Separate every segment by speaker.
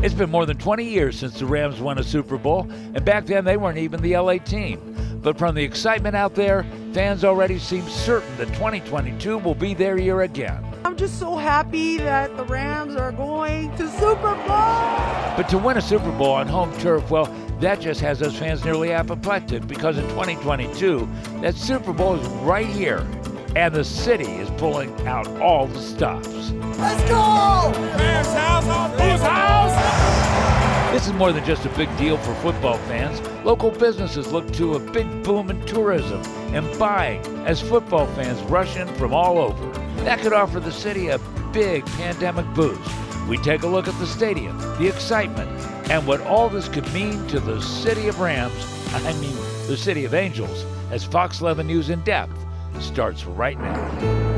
Speaker 1: It's been more than 20 years since the Rams won a Super Bowl, and back then they weren't even the LA team. But from the excitement out there, fans already seem certain that 2022 will be their year again.
Speaker 2: I'm just so happy that the Rams are going to Super Bowl.
Speaker 1: But to win a Super Bowl on home turf, well, that just has us fans nearly apoplectic, because in 2022, that Super Bowl is right here, and the city is pulling out all the stops.
Speaker 2: Let's go!
Speaker 3: Rams house, whose house?
Speaker 1: This is more than just a big deal for football fans. Local businesses look to a big boom in tourism and buying as football fans rush in from all over. That could offer the city a big pandemic boost. We take a look at the stadium, the excitement, and what all this could mean to the city of the city of Angels, as Fox 11 News In Depth starts right now.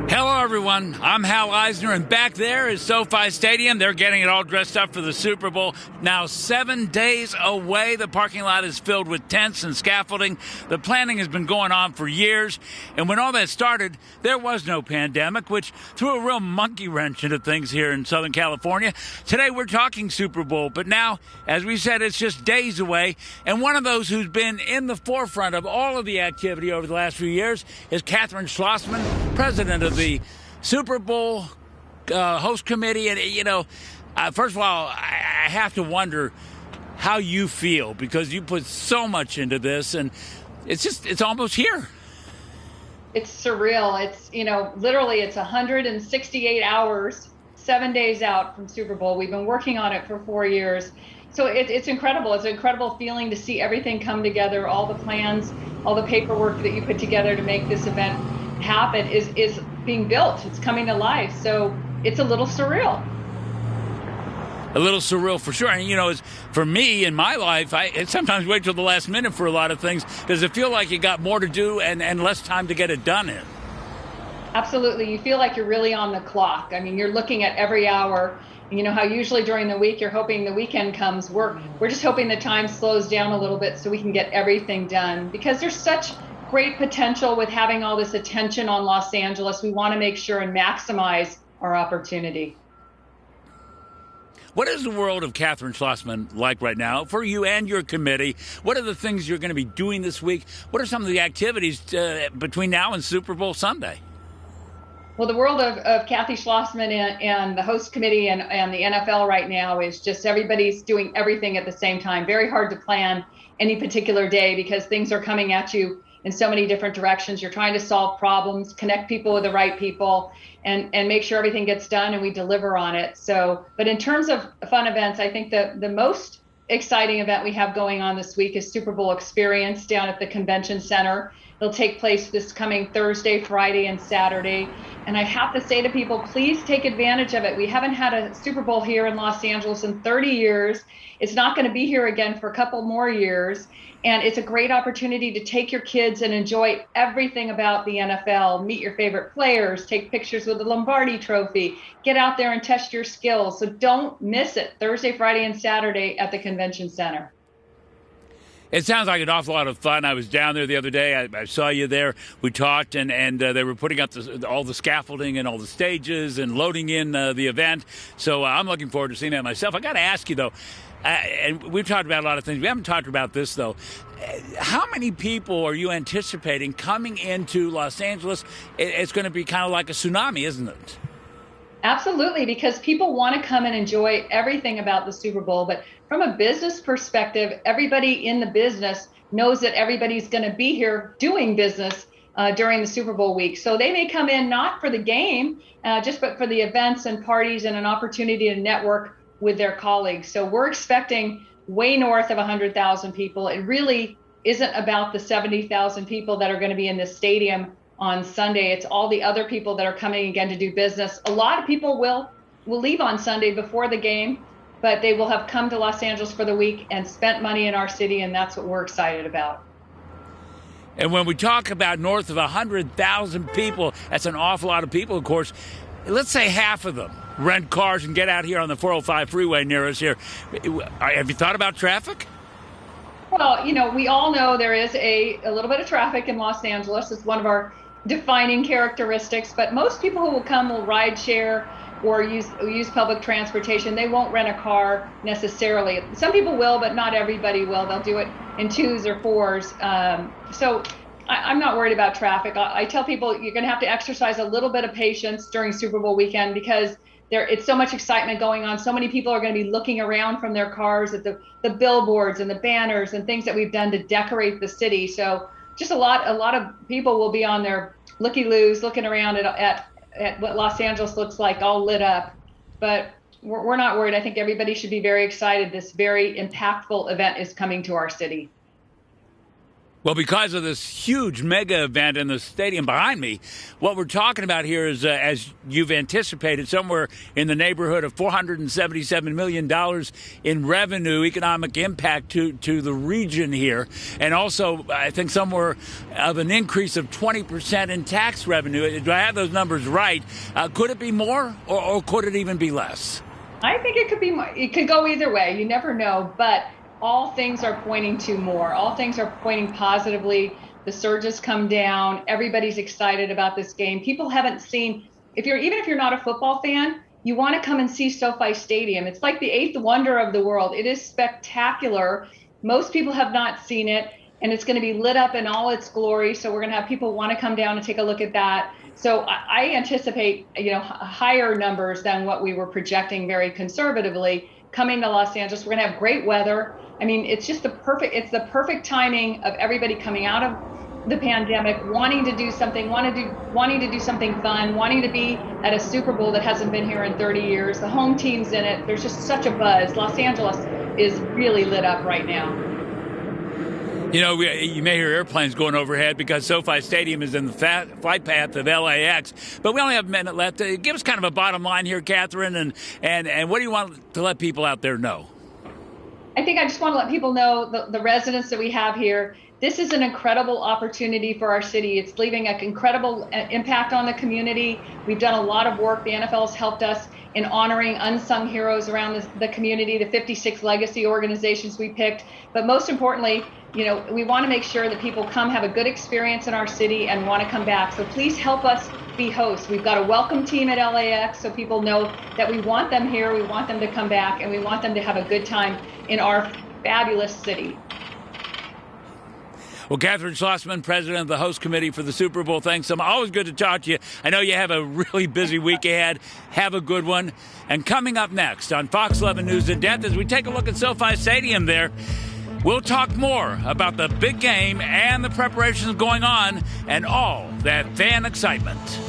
Speaker 1: Hello, everyone. I'm Hal Eisner, and back there is SoFi Stadium. They're getting it all dressed up for the Super Bowl. Now 7 days away, the parking lot is filled with tents and scaffolding. The planning has been going on for years, and when all that started, there was no pandemic, which threw a real monkey wrench into things here in Southern California. Today, we're talking Super Bowl, but now, as we said, it's just days away, and one of those who's been in the forefront of all of the activity over the last few years is Kathryn Schloessman, president of the Super Bowl host committee. And, first of all, I have to wonder how you feel, because you put so much into this, and it's almost here.
Speaker 4: It's surreal. It's, literally it's 168 hours, 7 days out from Super Bowl. We've been working on it for 4 years. So it's incredible. It's an incredible feeling to see everything come together, all the plans, all the paperwork that you put together to make this event happen is being built. It's coming to life. So it's a little surreal.
Speaker 1: A little surreal for sure. And, for me in my life, I sometimes wait till the last minute for a lot of things. Does it feel like you got more to do and less time to get it done in?
Speaker 4: Absolutely. You feel like you're really on the clock. I mean, you're looking at every hour. You know how usually during the week you're hoping the weekend comes. We're just hoping the time slows down a little bit so we can get everything done, because there's such great potential with having all this attention on Los Angeles. We want to make sure and maximize our opportunity.
Speaker 1: What is the world of Kathryn Schloessman like right now for you and your committee? What are the things you're going to be doing this week? What are some of the activities between now and Super Bowl Sunday?
Speaker 4: Well, the world of Kathy Schloessman and the host committee and the NFL right now is just everybody's doing everything at the same time. Very hard to plan any particular day because things are coming at you in so many different directions. You're trying to solve problems, connect people with the right people, and make sure everything gets done and we deliver on it. So, but in terms of fun events, I think the most exciting event we have going on this week is Super Bowl Experience down at the Convention Center. It'll take place this coming Thursday, Friday, and Saturday. And I have to say to people, please take advantage of it. We haven't had a Super Bowl here in Los Angeles in 30 years. It's not going to be here again for a couple more years. And it's a great opportunity to take your kids and enjoy everything about the NFL, meet your favorite players, take pictures with the Lombardi Trophy, get out there and test your skills. So don't miss it, Thursday, Friday, and Saturday at the Convention Center.
Speaker 1: It sounds like an awful lot of fun. I was down there the other day. I saw you there. We talked, and they were putting up all the scaffolding and all the stages and loading in the event. So I'm looking forward to seeing that myself. I got to ask you, though, and we've talked about a lot of things. We haven't talked about this, though. How many people are you anticipating coming into Los Angeles? It's going to be kind of like a tsunami, isn't it?
Speaker 4: Absolutely, because people want to come and enjoy everything about the Super Bowl. But from a business perspective, everybody in the business knows that everybody's going to be here doing business during the Super Bowl week. So they may come in not for the game, but for the events and parties and an opportunity to network with their colleagues. So we're expecting way north of 100,000 people. It really isn't about the 70,000 people that are going to be in this stadium on Sunday. It's all the other people that are coming again to do business. A lot of people will leave on Sunday before the game, but they will have come to Los Angeles for the week and spent money in our city, and that's what we're excited about.
Speaker 1: And when we talk about north of 100,000 people, that's an awful lot of people, of course. Let's say half of them rent cars and get out here on the 405 freeway near us here. Have you thought about traffic?
Speaker 4: Well, we all know there is a little bit of traffic in Los Angeles. It's one of our defining characteristics, but most people who will come will ride share or use public transportation. They won't rent a car necessarily. Some people will, but not everybody will. They'll do it in twos or fours. So I'm not worried about traffic. I tell people you're going to have to exercise a little bit of patience during Super Bowl weekend because it's so much excitement going on. So many people are going to be looking around from their cars at the billboards and the banners and things that we've done to decorate the city. So just a lot of people will be on their looky-loos looking around at what Los Angeles looks like all lit up. But we're not worried. I think everybody should be very excited. This very impactful event is coming to our city.
Speaker 1: Well, because of this huge mega event in the stadium behind me, what we're talking about here is, as you've anticipated, somewhere in the neighborhood of $477 million in revenue, economic impact to the region here. And also, I think somewhere of an increase of 20% in tax revenue. Do I have those numbers right? Could it be more or could it even be less?
Speaker 4: I think it could be more. It could go either way. You never know. But all things are pointing to more. All things are pointing positively. The surges come down. Everybody's excited about this game. People haven't seen, even if you're not a football fan, you want to come and see SoFi Stadium. It's like the eighth wonder of the world. It is spectacular. Most people have not seen it, and it's going to be lit up in all its glory. So we're going to have people want to come down and take a look at that. So I anticipate, higher numbers than what we were projecting very conservatively coming to Los Angeles. We're going to have great weather. I mean, it's the perfect timing of everybody coming out of the pandemic, wanting to do something, wanting to do something fun, wanting to be at a Super Bowl that hasn't been here in 30 years. The home team's in it. There's just such a buzz. Los Angeles is really lit up right now.
Speaker 1: You may hear airplanes going overhead because SoFi Stadium is in the flight path of LAX. But we only have a minute left. Give us kind of a bottom line here, Kathryn, and what do you want to let people out there know?
Speaker 4: I think I just want to let people know, the residents that we have here, this is an incredible opportunity for our city. It's leaving an incredible impact on the community. We've done a lot of work. The NFL has helped us in honoring unsung heroes around the community, the 56 legacy organizations we picked. But most importantly, we want to make sure that people come have a good experience in our city and want to come back. So please help us be hosts. We've got a welcome team at LAX, so people know that we want them here, we want them to come back, and we want them to have a good time in our fabulous city.
Speaker 1: Well, Kathryn Schloessman, president of the host committee for the Super Bowl, thanks so much. Always good to talk to you. I know you have a really busy week ahead. Have a good one. And coming up next on Fox 11 News in Depth, as we take a look at SoFi Stadium there, we'll talk more about the big game and the preparations going on and all that fan excitement.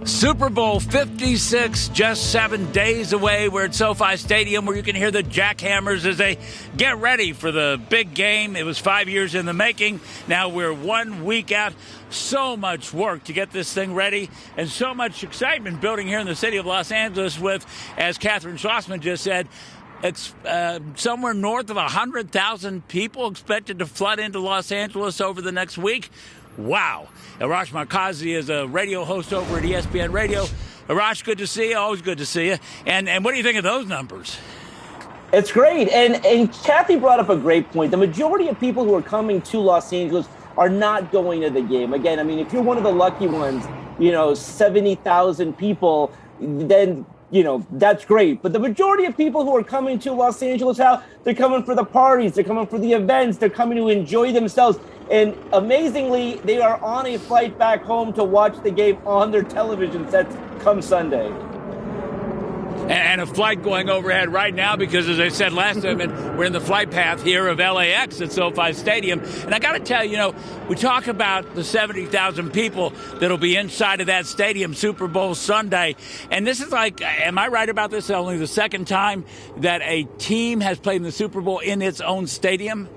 Speaker 1: Super Bowl 56, just 7 days away. We're at SoFi Stadium where you can hear the jackhammers as they get ready for the big game. It was 5 years in the making. Now we're 1 week out. So much work to get this thing ready and so much excitement building here in the city of Los Angeles with, as Kathryn Schloessman just said, it's somewhere north of 100,000 people expected to flood into Los Angeles over the next week. Wow. Arash Markazi is a radio host over at ESPN Radio. Arash, good to see you. Always good to see you. And what do you think of those numbers?
Speaker 5: It's great. And Kathy brought up a great point. The majority of people who are coming to Los Angeles are not going to the game. Again, I mean, if you're one of the lucky ones, 70,000 people, then that's great. But the majority of people who are coming to Los Angeles, they're coming for the parties, they're coming for the events, they're coming to enjoy themselves. And amazingly, they are on a flight back home to watch the game on their television sets come Sunday.
Speaker 1: And a flight going overhead right now because, as I said last time, we're in the flight path here of LAX at SoFi Stadium. And I got to tell you, we talk about the 70,000 people that'll be inside of that stadium Super Bowl Sunday. And this is like, am I right about this? Only the second time that a team has played in the Super Bowl in its own stadium?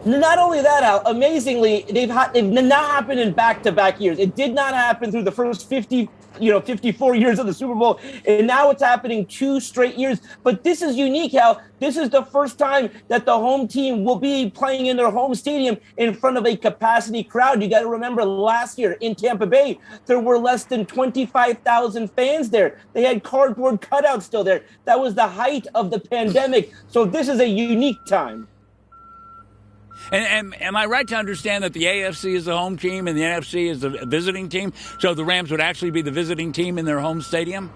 Speaker 5: Not only that, Al, amazingly, they've not happened in back-to-back years. It did not happen through the first 50 54 years of the Super Bowl, and now it's happening 2 straight years. But this is unique, Hal. This is the first time that the home team will be playing in their home stadium in front of a capacity crowd. You got to remember last year in Tampa Bay, there were less than 25,000 fans there. They had cardboard cutouts still there. That was the height of the pandemic. So this is a unique time.
Speaker 1: And am I right to understand that the AFC is the home team and the NFC is the visiting team? So the Rams would actually be the visiting team in their home stadium?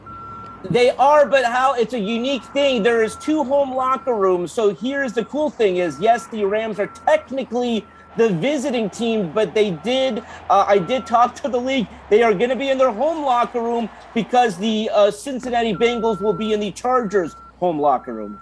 Speaker 5: They are, but how it's a unique thing. There is 2 home locker rooms. So here's the cool thing is, yes, the Rams are technically the visiting team, but I did talk to the league. They are going to be in their home locker room because the Cincinnati Bengals will be in the Chargers home locker room.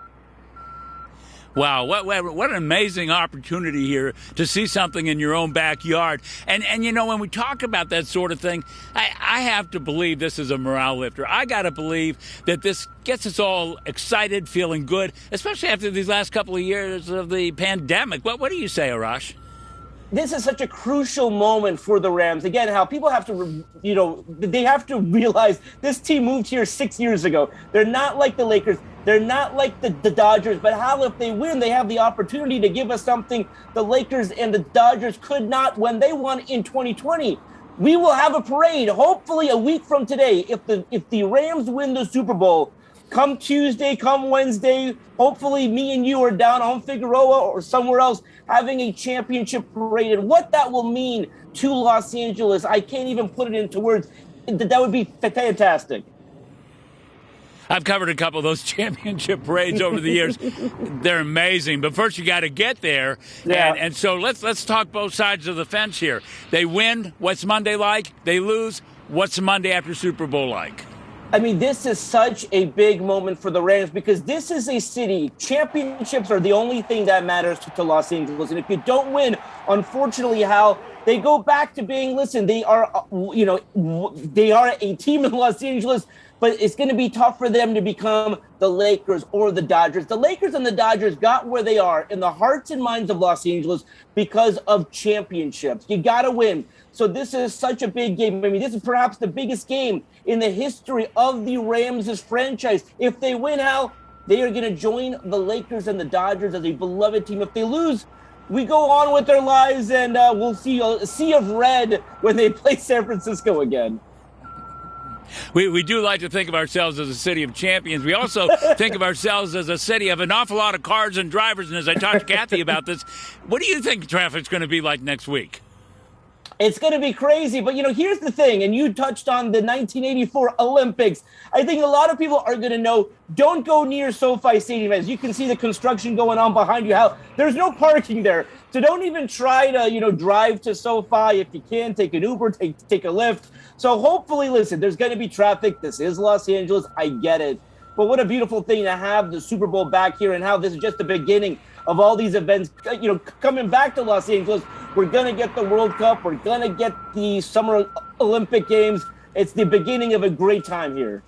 Speaker 1: Wow, what an amazing opportunity here to see something in your own backyard. And when we talk about that sort of thing, I have to believe this is a morale lifter. I got to believe that this gets us all excited, feeling good, especially after these last couple of years of the pandemic. What do you say, Arash?
Speaker 5: This is such a crucial moment for the Rams. Again, how people have to, they have to realize this team moved here 6 years ago. They're not like the Lakers. They're not like the Dodgers, but how if they win, they have the opportunity to give us something the Lakers and the Dodgers could not when they won in 2020. We will have a parade, hopefully a week from today. If the Rams win the Super Bowl, come Tuesday, come Wednesday, hopefully me and you are down on Figueroa or somewhere else having a championship parade. And what that will mean to Los Angeles, I can't even put it into words. That would be fantastic.
Speaker 1: I've covered a couple of those championship parades over the years. They're amazing, but first you got to get there.
Speaker 5: Yeah.
Speaker 1: And so let's talk both sides of the fence here. They win, what's Monday like? They lose, what's Monday after Super Bowl like?
Speaker 5: I mean, this is such a big moment for the Rams because this is a city. Championships are the only thing that matters to Los Angeles. And if you don't win, unfortunately, Hal, they go back to being, they are a team in Los Angeles, but it's going to be tough for them to become the Lakers or the Dodgers. The Lakers and the Dodgers got where they are in the hearts and minds of Los Angeles because of championships. You got to win. So this is such a big game. I mean, this is perhaps the biggest game in the history of the Rams' franchise. If they win, Hal, they are going to join the Lakers and the Dodgers as a beloved team. If they lose, we go on with their lives, and we'll see a sea of red when they play San Francisco again.
Speaker 1: We do like to think of ourselves as a city of champions. We also think of ourselves as a city of an awful lot of cars and drivers. And as I talked to Kathy about this, what do you think traffic's going to be like next week?
Speaker 5: It's going to be crazy. But, here's the thing, and you touched on the 1984 Olympics. I think a lot of people are going to know, don't go near SoFi Stadium. As you can see the construction going on behind you. How there's no parking there. So don't even try to, drive to SoFi. If you can, take an Uber, take a Lyft. So hopefully, listen, there's going to be traffic. This is Los Angeles. I get it. But what a beautiful thing to have the Super Bowl back here and how this is just the beginning of all these events, coming back to Los Angeles. We're going to get the World Cup. We're going to get the Summer Olympic Games. It's the beginning of a great time here.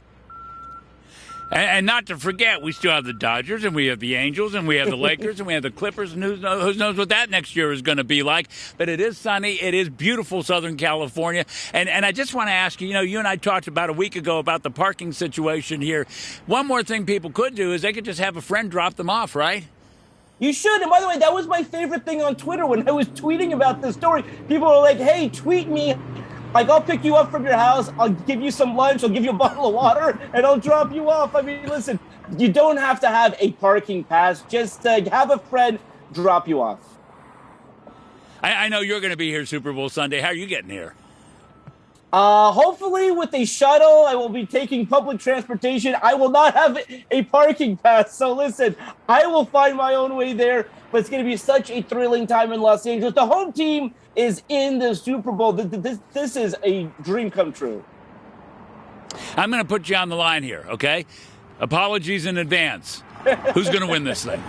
Speaker 1: And not to forget, we still have the Dodgers, and we have the Angels, and we have the Lakers, and we have the Clippers, and who knows what that next year is going to be like. But it is sunny. It is beautiful Southern California. And I just want to ask you, you and I talked about a week ago about the parking situation here. One more thing people could do is they could just have a friend drop them off, right?
Speaker 5: You should. And by the way, that was my favorite thing on Twitter when I was tweeting about this story. People were like, hey, tweet me. Like, I'll pick you up from your house. I'll give you some lunch. I'll give you a bottle of water, and I'll drop you off. I mean, listen, you don't have to have a parking pass. Just have a friend drop you off.
Speaker 1: I know you're going to be here Super Bowl Sunday. How are you getting here?
Speaker 5: Hopefully with a shuttle. I will be taking public transportation. I will not have a parking pass. So listen, I will find my own way there. But it's going to be such a thrilling time in Los Angeles. The home team is in the Super Bowl. This is a dream come true.
Speaker 1: I'm going to put you on the line here, okay? Apologies in advance. Who's going to win this thing?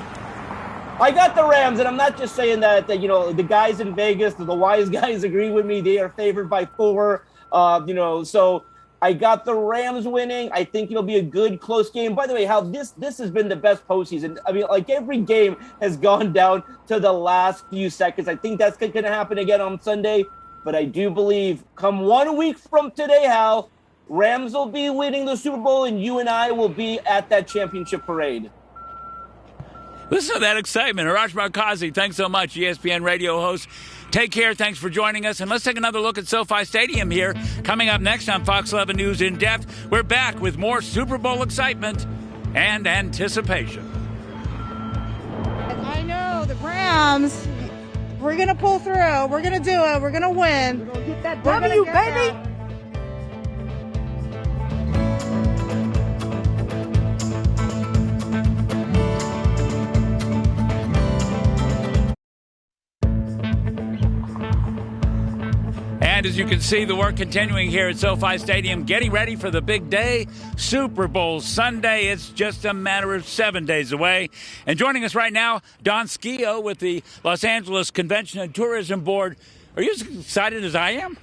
Speaker 5: I got the Rams, and I'm not just saying that the guys in Vegas, the wise guys agree with me. They are favored by 4. So I got the Rams winning. I think it'll be a good, close game. By the way, how this has been the best postseason. I mean, like every game has gone down to the last few seconds. I think that's going to happen again on Sunday. But I do believe come 1 week from today, Hal, Rams will be winning the Super Bowl, and you and I will be at that championship parade.
Speaker 1: Listen to that excitement. Arash Markazi, thanks so much, ESPN radio host. Take care. Thanks for joining us. And let's take another look at SoFi Stadium here. Coming up next on Fox 11 News In Depth, we're back with more Super Bowl excitement and anticipation.
Speaker 2: I know, the Rams, we're going to pull through. We're going to do it. We're going to win. We're going to get that W, baby.
Speaker 1: And as you can see, the work continuing here at SoFi Stadium, getting ready for the big day, Super Bowl Sunday. It's just a matter of 7 days away. And joining us right now, Don Schio with the Los Angeles Convention and Tourism Board. Are you as excited as I am,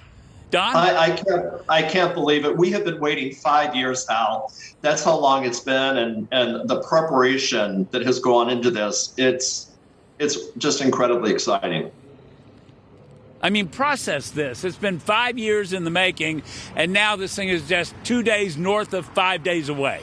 Speaker 1: Don?
Speaker 6: I can't believe it. We have been waiting 5 years, Hal. That's how long it's been, and the preparation that has gone into this, it's just incredibly exciting.
Speaker 1: I mean, process this. It's been 5 years in the making, and now this thing is just 2 days north of 5 days away.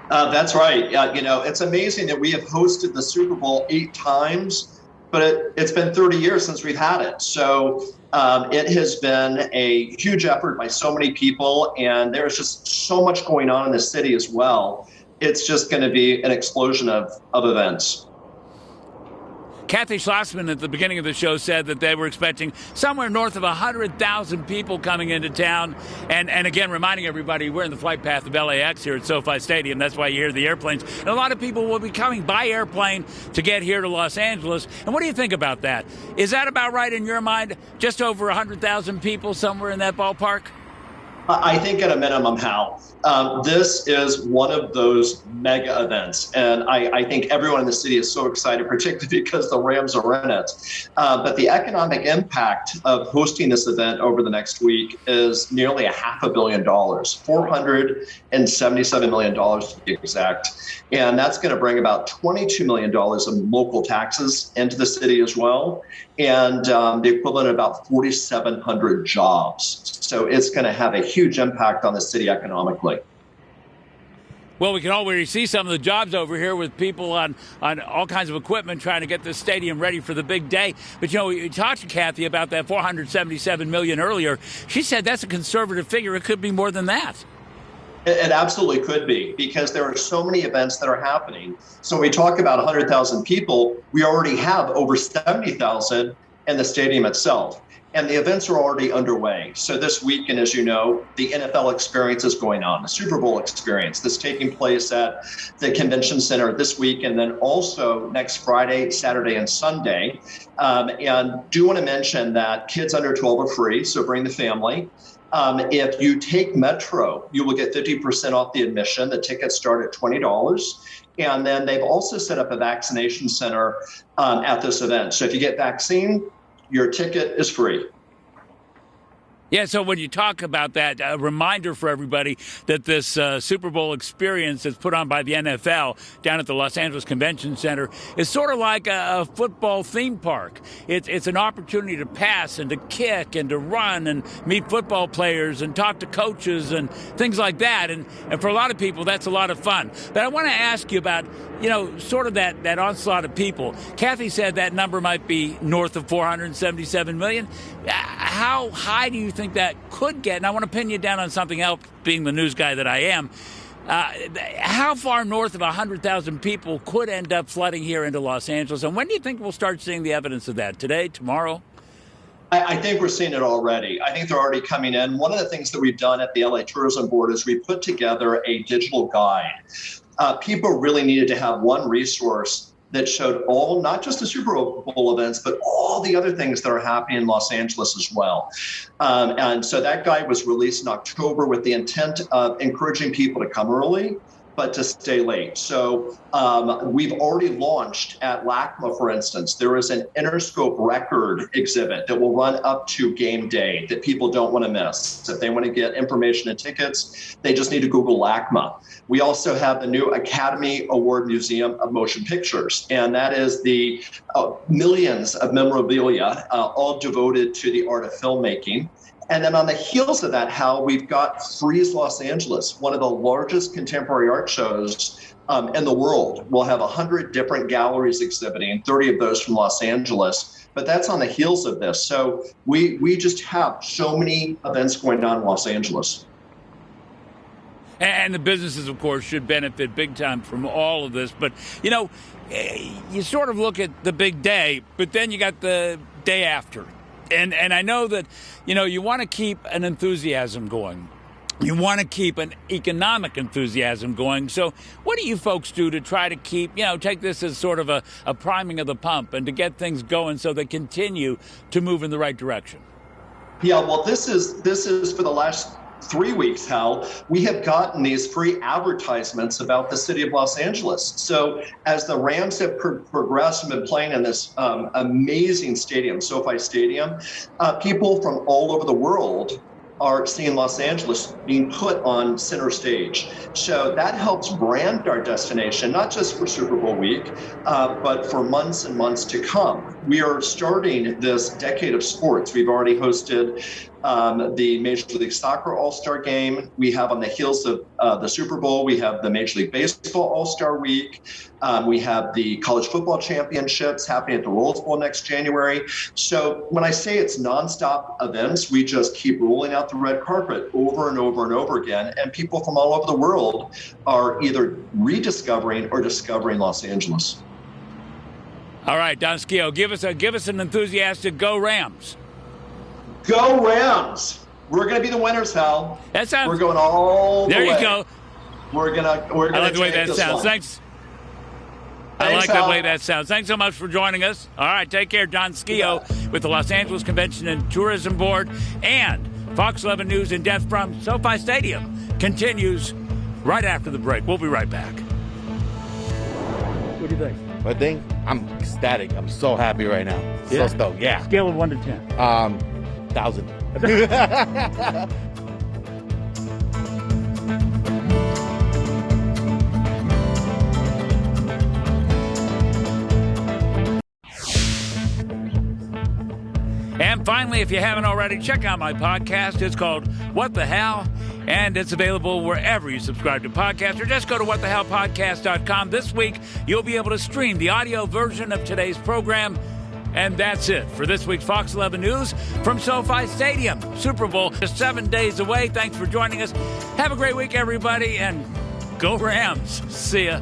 Speaker 6: That's right. It's amazing that we have hosted the Super Bowl 8 times, but it's been 30 years since we've had it. So it has been a huge effort by so many people, and there's just so much going on in the city as well. It's just going to be an explosion of events.
Speaker 1: Kathryn Schloessman at the beginning of the show said that they were expecting somewhere north of 100,000 people coming into town. And again, reminding everybody, we're in the flight path of LAX here at SoFi Stadium. That's why you hear the airplanes. And a lot of people will be coming by airplane to get here to Los Angeles. And what do you think about that? Is that about right in your mind? Just over 100,000 people, somewhere in that ballpark?
Speaker 6: I think at a minimum, Hal. This is one of those mega events, and I think everyone in the city is so excited, particularly because the Rams are in it. But the economic impact of hosting this event over the next week is nearly $500 million, $477 million to be exact. And that's going to bring about $22 million of local taxes into the city as well, and the equivalent of about 4,700 jobs. So it's going to have a huge impact on the city economically.
Speaker 1: Well, we can already see some of the jobs over here with people on all kinds of equipment trying to get the stadium ready for the big day. But, we talked to Kathy about that $477 million earlier. She said that's a conservative figure. It could be more than that.
Speaker 6: It absolutely could be, because there are so many events that are happening. So when we talk about 100,000 people, we already have over 70,000 in the stadium itself. And the events are already underway. So this weekend, as you know, the NFL experience is going on, the Super Bowl experience that's taking place at the convention center this week, and then also next Friday, Saturday, and Sunday. And do want to mention that kids under 12 are free, so bring the family. If you take Metro, you will get 50% off the admission. The tickets start at $20. And then they've also set up a vaccination center at this event. So if you get vaccine, your ticket is free.
Speaker 1: Yeah, so when you talk about that, a reminder for everybody that this Super Bowl experience that's put on by the NFL down at the Los Angeles Convention Center is sort of like a football theme park. It's an opportunity to pass and to kick and to run and meet football players and talk to coaches and things like that. And for a lot of people, that's a lot of fun. But I want to ask you about, sort of that onslaught of people. Kathy said that number might be north of 477 million. How high do you think that could get? And I want to pin you down on something else, being the news guy that I am. How far north of 100,000 people could end up flooding here into Los Angeles? And when do you think we'll start seeing the evidence of that? Today, tomorrow?
Speaker 6: I think we're seeing it already. I think they're already coming in. One of the things that we've done at the LA Tourism Board is we put together a digital guide. People really needed to have one resource that showed all, not just the Super Bowl events, but all the other things that are happening in Los Angeles as well. And so that guide was released in October with the intent of encouraging people to come early, but to stay late. So we've already launched at LACMA, for instance. There is an Interscope record exhibit that will run up to game day that people don't want to miss. If they want to get information and tickets, they just need to Google LACMA. We also have the new Academy Award Museum of Motion Pictures, and that is the millions of memorabilia all devoted to the art of filmmaking. And then on the heels of that, Hal, we've got Frieze Los Angeles, one of the largest contemporary art shows in the world. We'll have 100 different galleries exhibiting, 30 of those from Los Angeles. But that's on the heels of this. So we just have so many events going on in Los Angeles.
Speaker 1: And the businesses, of course, should benefit big time from all of this. But, you sort of look at the big day, but then you got the day after. And I know that, you want to keep an enthusiasm going. You want to keep an economic enthusiasm going. So what do you folks do to try to keep, take this as sort of a priming of the pump and to get things going so they continue to move in the right direction?
Speaker 6: Yeah, well, this is for the last 3 weeks, Hal, we have gotten these free advertisements about the city of Los Angeles. So as the Rams have progressed and been playing in this amazing stadium, SoFi Stadium, people from all over the world are seeing Los Angeles being put on center stage. So that helps brand our destination, not just for Super Bowl week, but for months and months to come. We are starting this decade of sports. We've already hosted the Major League Soccer All-Star Game. We have on the heels of the Super Bowl, we have the Major League Baseball All-Star Week. We have the College Football Championships happening at the Rose Bowl next January. So when I say it's nonstop events, we just keep rolling out the red carpet over and over and over again. And people from all over the world are either rediscovering or discovering Los Angeles.
Speaker 1: All right, Don Schio, give us an enthusiastic go Rams.
Speaker 6: Go Rams! We're going to be the winners, Hal.
Speaker 1: That sounds.
Speaker 6: We're going all the way.
Speaker 1: There you go.
Speaker 6: We're gonna.
Speaker 1: I like the way that sounds. Thanks. I like the way that sounds. Thanks so much for joining us. All right, take care. Don Schio with the Los Angeles Convention and Tourism Board, and Fox 11 News in depth from SoFi Stadium continues right after the break. We'll be right back. What do you think?
Speaker 7: I think I'm ecstatic. I'm so happy right now.
Speaker 1: Yeah?
Speaker 7: So stoked. Yeah.
Speaker 1: Scale of 1 to 10.
Speaker 7: 1,000.
Speaker 1: And finally, if you haven't already, check out my podcast. It's called What the Hell? And it's available wherever you subscribe to podcasts, or just go to whatthehellpodcast.com. This week, you'll be able to stream the audio version of today's program. And that's it for this week's Fox 11 News from SoFi Stadium. Super Bowl is 7 days away. Thanks for joining us. Have a great week, everybody, and go Rams. See ya.